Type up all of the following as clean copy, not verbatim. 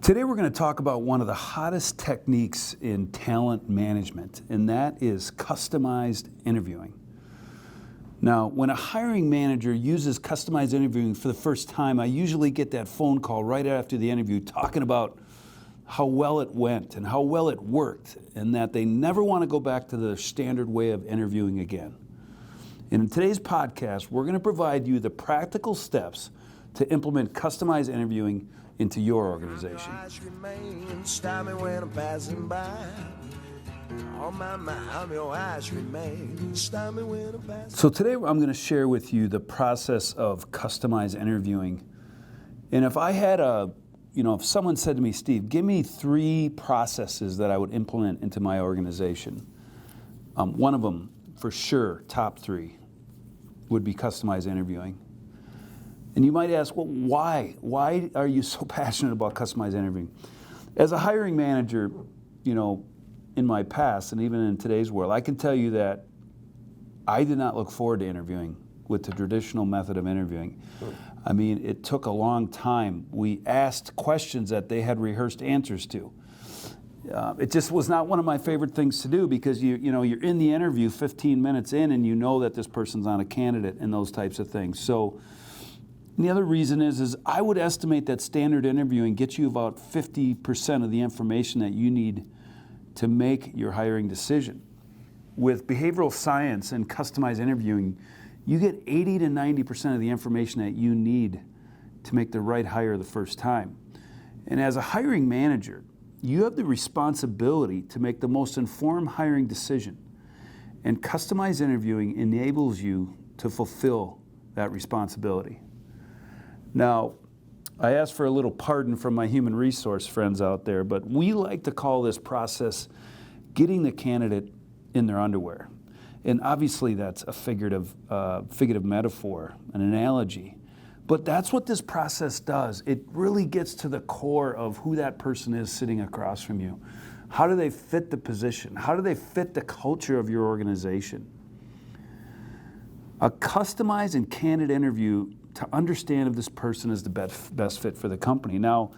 Today we're going to talk about one of the hottest techniques in talent management, and that is customized interviewing. Now, when a hiring manager uses customized interviewing for the first time, I usually get that phone call right after the interview talking about how well it went and how well it worked, and that they never want to go back to the standard way of interviewing again. And in today's podcast, we're going to provide you the practical steps to implement customized interviewing into your organization. So today I'm going to share with you the process of customized interviewing. And if I had if someone said to me, Steve, give me 3 processes that I would implement into my organization, one of them for sure, top 3, would be customized interviewing. And you might ask, well, why? Why are you so passionate about customized interviewing? As a hiring manager, in my past and even in today's world, I can tell you that I did not look forward to interviewing with the traditional method of interviewing. I mean, it took a long time. We asked questions that they had rehearsed answers to. It just was not one of my favorite things to do because you're in the interview 15 minutes in and you know that this person's not a candidate and those types of things. So the other reason is I would estimate that standard interviewing gets you about 50% of the information that you need to make your hiring decision. With behavioral science and customized interviewing, you get 80 to 90% of the information that you need to make the right hire the first time. And as a hiring manager, you have the responsibility to make the most informed hiring decision. And customized interviewing enables you to fulfill that responsibility. Now, I ask for a little pardon from my human resource friends out there, but we like to call this process getting the candidate in their underwear. And obviously that's a figurative metaphor, an analogy. But that's what this process does. It really gets to the core of who that person is sitting across from you. How do they fit the position? How do they fit the culture of your organization? A customized and candid interview to understand if this person is the best fit for the company. Now,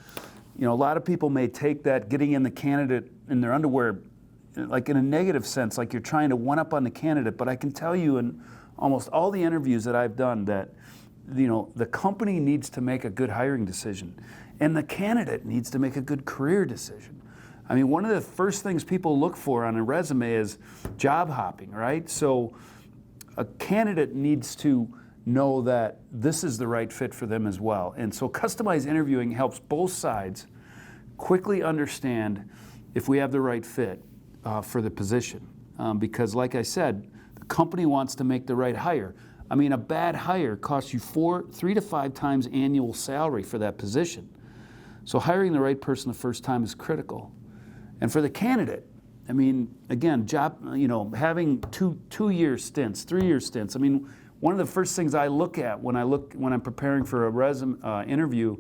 a lot of people may take that getting in the candidate in their underwear like in a negative sense, like you're trying to one-up on the candidate, but I can tell you in almost all the interviews that I've done that, the company needs to make a good hiring decision, and the candidate needs to make a good career decision. I mean, one of the first things people look for on a resume is job hopping, right? So a candidate needs to know that this is the right fit for them as well. And so customized interviewing helps both sides quickly understand if we have the right fit for the position. Because like I said, the company wants to make the right hire. I mean, a bad hire costs you 3 to 5 times annual salary for that position. So hiring the right person the first time is critical. And for the candidate, I mean, again, having two-year stints, 3-year stints. I mean, one of the first things I look at when I'm preparing for a resume interview,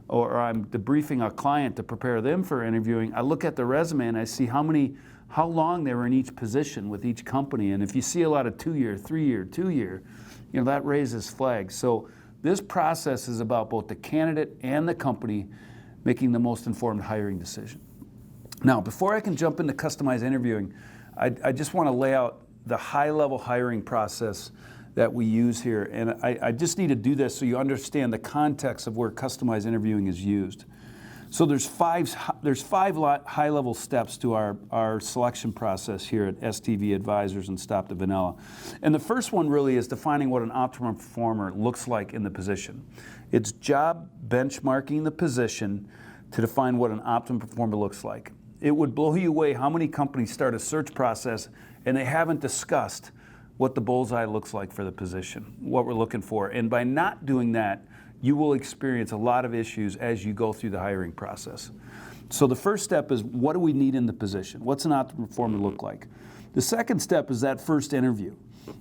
or I'm debriefing a client to prepare them for interviewing, I look at the resume and I see how long they were in each position with each company. And if you see a lot of 2-year, 3-year, 2-year, that raises flags. So this process is about both the candidate and the company making the most informed hiring decision. Now, before I can jump into customized interviewing, I just want to lay out the high-level hiring process that we use here. And I just need to do this so you understand the context of where customized interviewing is used. So there's 5 high-level steps to our selection process here at STV Advisors and Stop the Vanilla. And the first one really is defining what an optimum performer looks like in the position. It's job benchmarking the position to define what an optimum performer looks like. It would blow you away how many companies start a search process and they haven't discussed what the bullseye looks like for the position, what we're looking for. And by not doing that, you will experience a lot of issues as you go through the hiring process. So the first step is, what do we need in the position? What's an optimum performer look like? The second step is that first interview.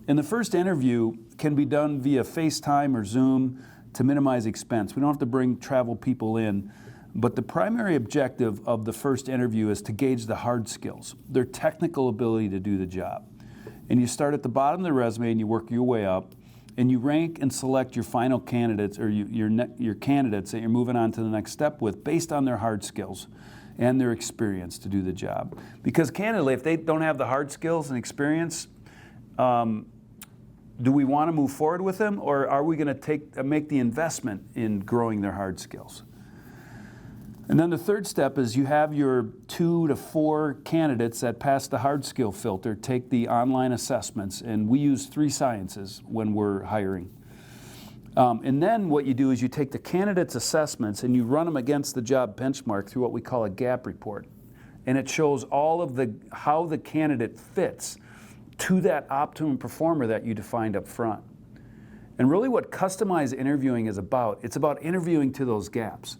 And the first interview can be done via FaceTime or Zoom to minimize expense. We don't have to bring travel people in. But the primary objective of the first interview is to gauge the hard skills, their technical ability to do the job. And you start at the bottom of the resume and you work your way up. and you rank and select your final candidates or your candidates that you're moving on to the next step with based on their hard skills and their experience to do the job. Because candidly, if they don't have the hard skills and experience, do we want to move forward with them, or are we going to make the investment in growing their hard skills? And then the third step is you have your 2 to 4 candidates that pass the hard skill filter, take the online assessments, and we use 3 sciences when we're hiring. And then what you do is you take the candidates' assessments and you run them against the job benchmark through what we call a gap report. And it shows all of how the candidate fits to that optimum performer that you defined up front. And really what customized interviewing is about, it's about interviewing to those gaps.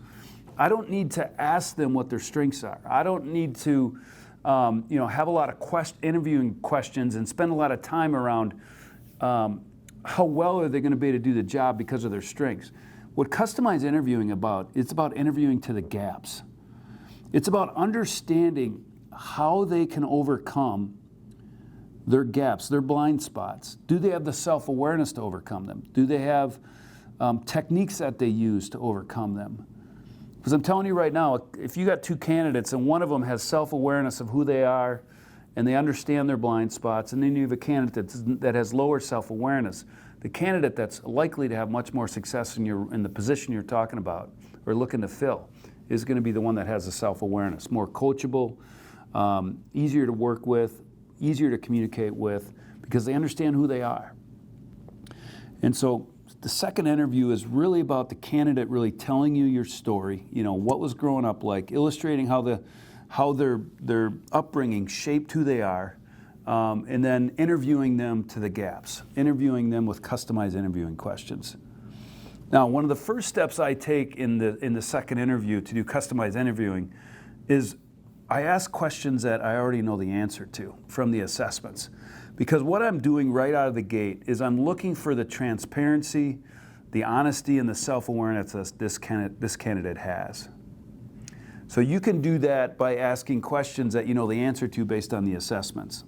I don't need to ask them what their strengths are. I don't need to have a lot of interviewing questions and spend a lot of time around how well are they going to be able to do the job because of their strengths. What customized interviewing about, it's about interviewing to the gaps. It's about understanding how they can overcome their gaps, their blind spots. Do they have the self-awareness to overcome them? Do they have techniques that they use to overcome them? Because I'm telling you right now, if you got 2 candidates and one of them has self-awareness of who they are and they understand their blind spots, and then you have a candidate that has lower self-awareness, the candidate that's likely to have much more success in the position you're talking about or looking to fill is going to be the one that has the self-awareness, more coachable, easier to work with, easier to communicate with, because they understand who they are. And so the second interview is really about the candidate really telling you your story, what was growing up like, illustrating how their upbringing shaped who they are, and then interviewing them to the gaps, interviewing them with customized interviewing questions. Now, one of the first steps I take in the second interview to do customized interviewing is I ask questions that I already know the answer to from the assessments. Because what I'm doing right out of the gate is I'm looking for the transparency, the honesty, and the self-awareness that this candidate has. So you can do that by asking questions that you know the answer to based on the assessments.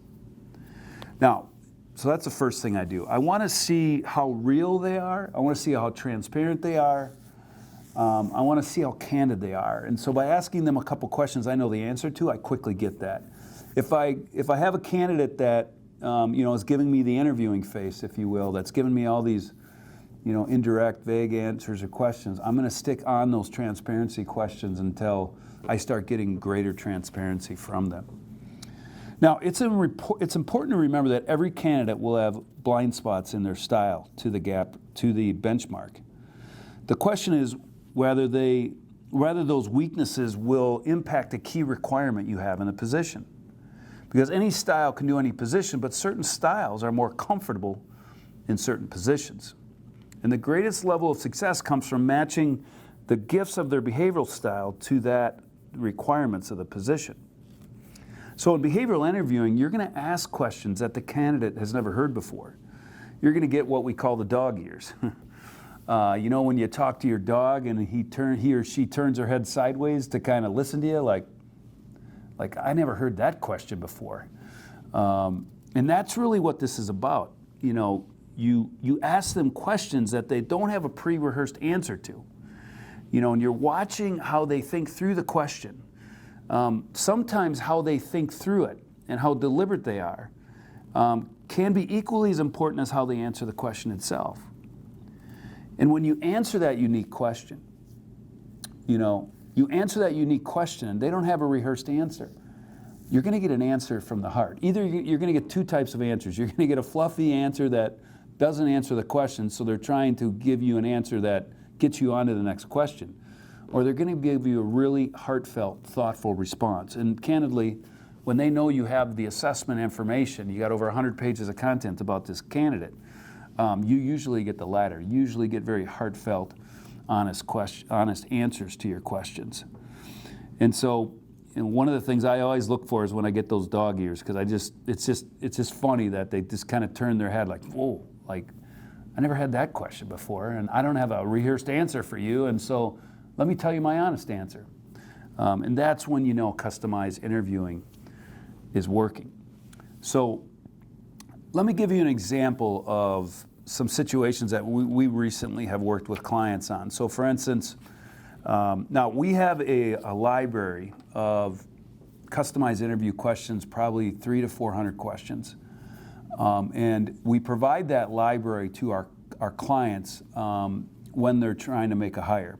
Now, so that's the first thing I do. I want to see how real they are. I want to see how transparent they are. I want to see how candid they are. And so by asking them a couple questions I know the answer to, I quickly get that. If I have a candidate that is giving me the interviewing face, if you will, that's giving me all these indirect, vague answers or questions, I'm going to stick on those transparency questions until I start getting greater transparency from them. Now, it's important to remember that every candidate will have blind spots in their style to the benchmark. The question is whether those weaknesses will impact a key requirement you have in the position. Because any style can do any position, but certain styles are more comfortable in certain positions. And the greatest level of success comes from matching the gifts of their behavioral style to that requirements of the position. So in behavioral interviewing, you're going to ask questions that the candidate has never heard before. You're going to get what we call the dog ears. When you talk to your dog and he or she turns their head sideways to kind of listen to you, like I never heard that question before. And that's really what this is about. You ask them questions that they don't have a pre-rehearsed answer to. And you're watching how they think through the question. Sometimes how they think through it and how deliberate they are can be equally as important as how they answer the question itself. And when you answer that unique question, and they don't have a rehearsed answer, you're going to get an answer from the heart. Either you're going to get 2 types of answers. You're going to get a fluffy answer that doesn't answer the question, so they're trying to give you an answer that gets you on to the next question. Or they're going to give you a really heartfelt, thoughtful response. And candidly, when they know you have the assessment information, you got over 100 pages of content about this candidate, you usually get the latter. You usually get very heartfelt, honest answers to your questions. And so, one of the things I always look for is when I get those dog ears, because it's just funny that they just kind of turn their head like, whoa, like I never had that question before, and I don't have a rehearsed answer for you, and so let me tell you my honest answer. And that's when you know customized interviewing is working. So let me give you an example of some situations that we recently have worked with clients on. So for instance, now we have a library of customized interview questions, probably 300 to 400 questions. And we provide that library to our clients when they're trying to make a hire.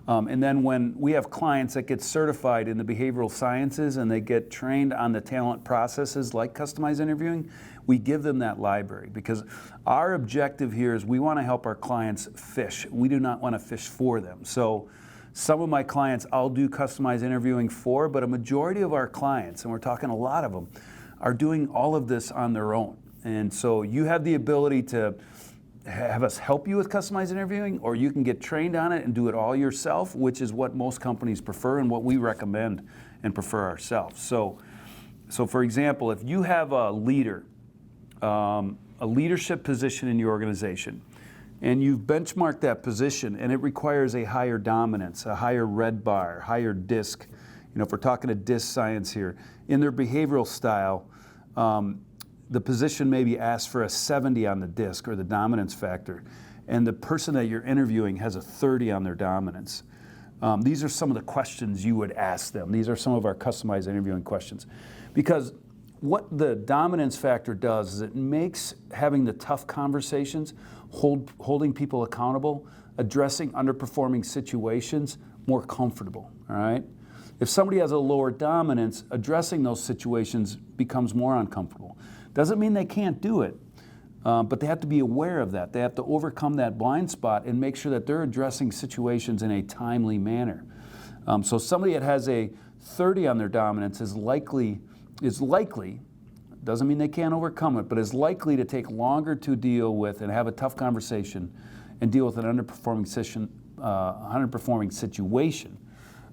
And then when we have clients that get certified in the behavioral sciences and they get trained on the talent processes like customized interviewing, we give them that library, because our objective here is we want to help our clients fish. We do not want to fish for them. So some of my clients I'll do customized interviewing for, but a majority of our clients, and we're talking a lot of them, are doing all of this on their own. And so you have the ability to have us help you with customized interviewing, or you can get trained on it and do it all yourself, which is what most companies prefer and what we recommend and prefer ourselves. So for example, if you have a leader, a leadership position in your organization, and you've benchmarked that position and it requires a higher dominance, a higher red bar, higher DISC, if we're talking a DISC science here, in their behavioral style, the position maybe asks for a 70 on the DISC or the dominance factor, and the person that you're interviewing has a 30 on their dominance. These are some of the questions you would ask them. These are some of our customized interviewing questions. Because what the dominance factor does is it makes having the tough conversations, holding people accountable, addressing underperforming situations more comfortable, all right? If somebody has a lower dominance, addressing those situations becomes more uncomfortable. Doesn't mean they can't do it, but they have to be aware of that. They have to overcome that blind spot and make sure that they're addressing situations in a timely manner. So somebody that has a 30 on their dominance is likely, doesn't mean they can't overcome it, but is likely to take longer to deal with and have a tough conversation and deal with an underperforming situation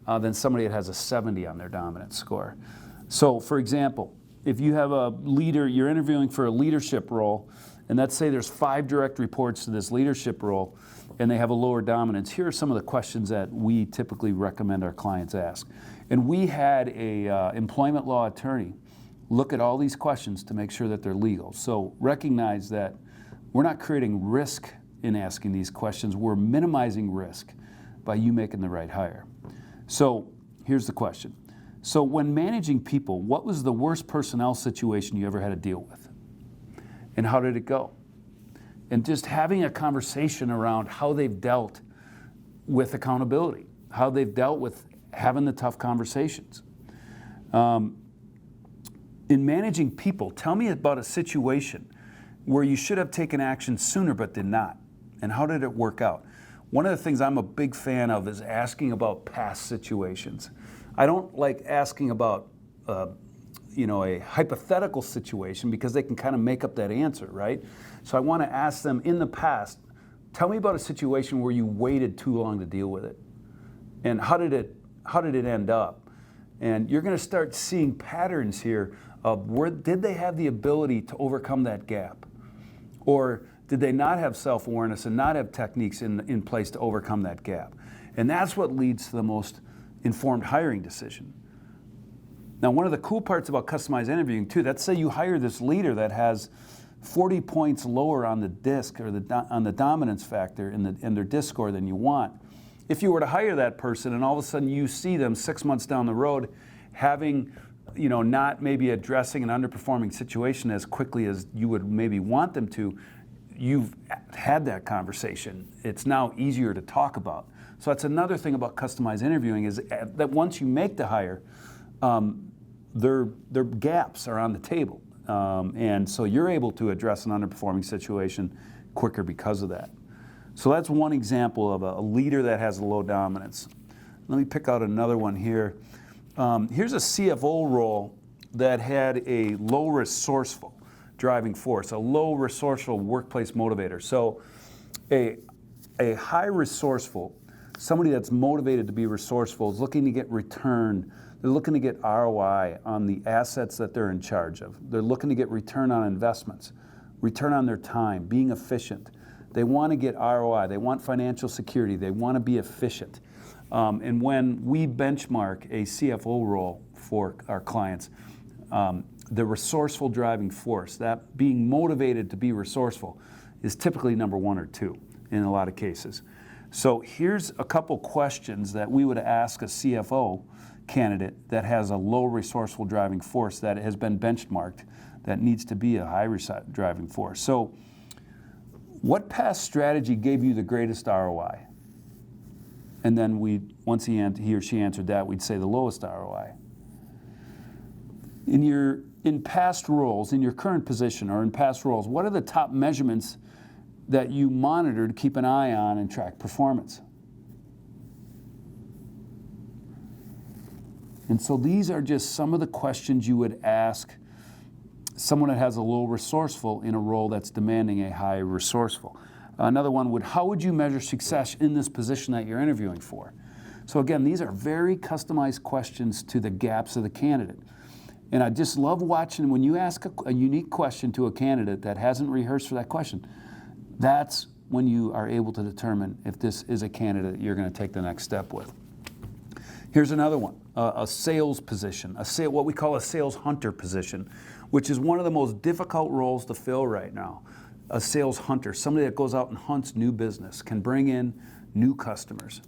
than somebody that has a 70 on their dominance score. So for example, if you have a leader, you're interviewing for a leadership role, and let's say there's 5 direct reports to this leadership role, and they have a lower dominance, here are some of the questions that we typically recommend our clients ask. And we had a employment law attorney look at all these questions to make sure that they're legal. So recognize that we're not creating risk in asking these questions, we're minimizing risk by you making the right hire. So here's the question. So when managing people, what was the worst personnel situation you ever had to deal with? And how did it go? And just having a conversation around how they've dealt with accountability, how they've dealt with having the tough conversations. In managing people, tell me about a situation where you should have taken action sooner but did not. And how did it work out? One of the things I'm a big fan of is asking about past situations. I don't like asking about a hypothetical situation because they can kind of make up that answer, right? So I want to ask them, in the past, tell me about a situation where you waited too long to deal with it. And how did it end up? And you're going to start seeing patterns here of did they have the ability to overcome that gap? Or did they not have self-awareness and not have techniques in place to overcome that gap? And that's what leads to the most informed hiring decision. Now, one of the cool parts about customized interviewing too, let's say you hire this leader that has 40 points lower on the DISC or on the dominance factor in their DISC score than you want. If you were to hire that person and all of a sudden you see them 6 months down the road having, not maybe addressing an underperforming situation as quickly as you would maybe want them to, you've had that conversation. It's now easier to talk about. So that's another thing about customized interviewing is that once you make the hire, their gaps are on the table. And so you're able to address an underperforming situation quicker because of that. So that's one example of a leader that has a low dominance. Let me pick out another one here. Here's a CFO role that had a low resourceful driving force, a low resourceful workplace motivator. So a high resourceful, somebody that's motivated to be resourceful, is looking to get return. They're looking to get ROI on the assets that they're in charge of. They're looking to get return on investments, return on their time, being efficient. They want to get ROI. They want financial security. They want to be efficient. And when we benchmark a CFO role for our clients, the resourceful driving force, that being motivated to be resourceful, is typically number 1 or 2 in a lot of cases. So here's a couple questions that we would ask a CFO candidate that has a low resourceful driving force that has been benchmarked that needs to be a high driving force. So what past strategy gave you the greatest ROI? And then once he or she answered that, we'd say the lowest ROI. In past roles, in your current position or in past roles, what are the top measurements that you monitor to keep an eye on and track performance? And so these are just some of the questions you would ask someone that has a low resourceful in a role that's demanding a high resourceful. Another one would, how would you measure success in this position that you're interviewing for? So again, these are very customized questions to the gaps of the candidate. And I just love watching when you ask a unique question to a candidate that hasn't rehearsed for that question. That's when you are able to determine if this is a candidate you're going to take the next step with. Here's another one, a sales position, what we call a sales hunter position, which is one of the most difficult roles to fill right now. A sales hunter, somebody that goes out and hunts new business, can bring in new customers.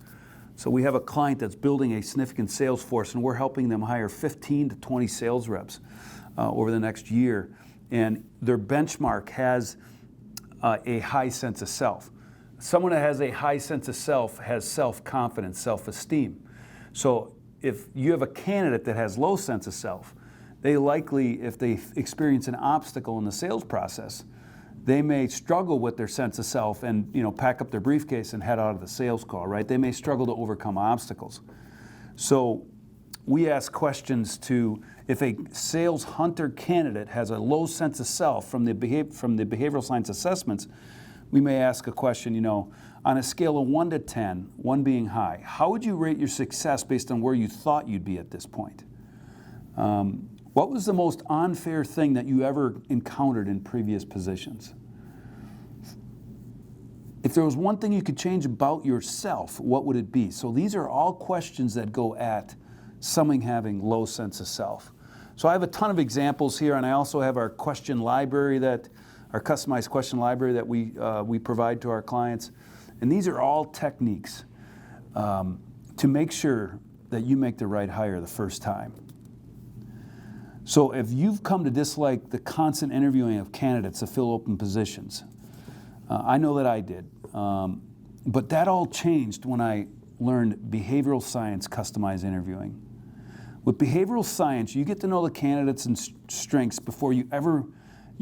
So we have a client that's building a significant sales force, and we're helping them hire 15 to 20 sales reps over the next year. And their benchmark has a high sense of self. Someone that has a high sense of self has self-confidence, self-esteem. So if you have a candidate that has low sense of self, they likely, if they experience an obstacle in the sales process, they may struggle with their sense of self and pack up their briefcase and head out of the sales call, right? They may struggle to overcome obstacles. So we ask questions to, if a sales hunter candidate has a low sense of self from the behavioral science assessments, we may ask a question, on a scale of 1 to 10, 1 being high, how would you rate your success based on where you thought you'd be at this point? What was the most unfair thing that you ever encountered in previous positions? If there was one thing you could change about yourself, what would it be? So these are all questions that go at someone having low sense of self. So I have a ton of examples here, and I also have our question library our customized question library that we provide to our clients. And these are all techniques to make sure that you make the right hire the first time. So if you've come to dislike the constant interviewing of candidates to fill open positions, I know that I did, but that all changed when I learned behavioral science customized interviewing. With behavioral science, you get to know the candidates and strengths before you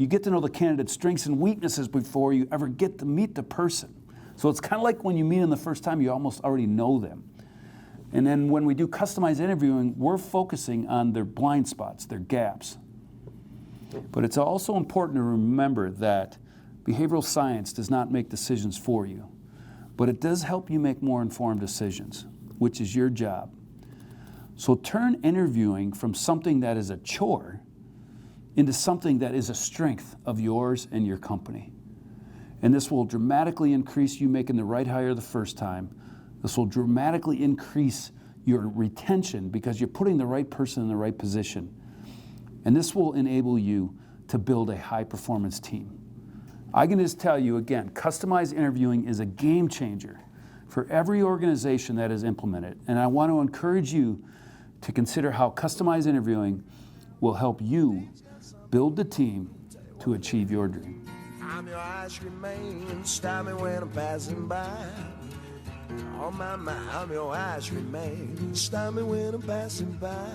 get to know the candidate's strengths and weaknesses before you ever get to meet the person. So it's kind of like when you meet them the first time, you almost already know them. And then when we do customized interviewing, we're focusing on their blind spots, their gaps. But it's also important to remember that behavioral science does not make decisions for you, but it does help you make more informed decisions, which is your job. So turn interviewing from something that is a chore into something that is a strength of yours and your company. And this will dramatically increase you making the right hire the first time. This will dramatically increase your retention because you're putting the right person in the right position. And this will enable you to build a high-performance team. I can just tell you again, customized interviewing is a game changer for every organization that is implemented. And I want to encourage you to consider how customized interviewing will help you build the team to achieve your dream. I'm your ice cream man, stop me when I'm passing by. On my mind, I'm your ice cream man, stop me when I'm passing by.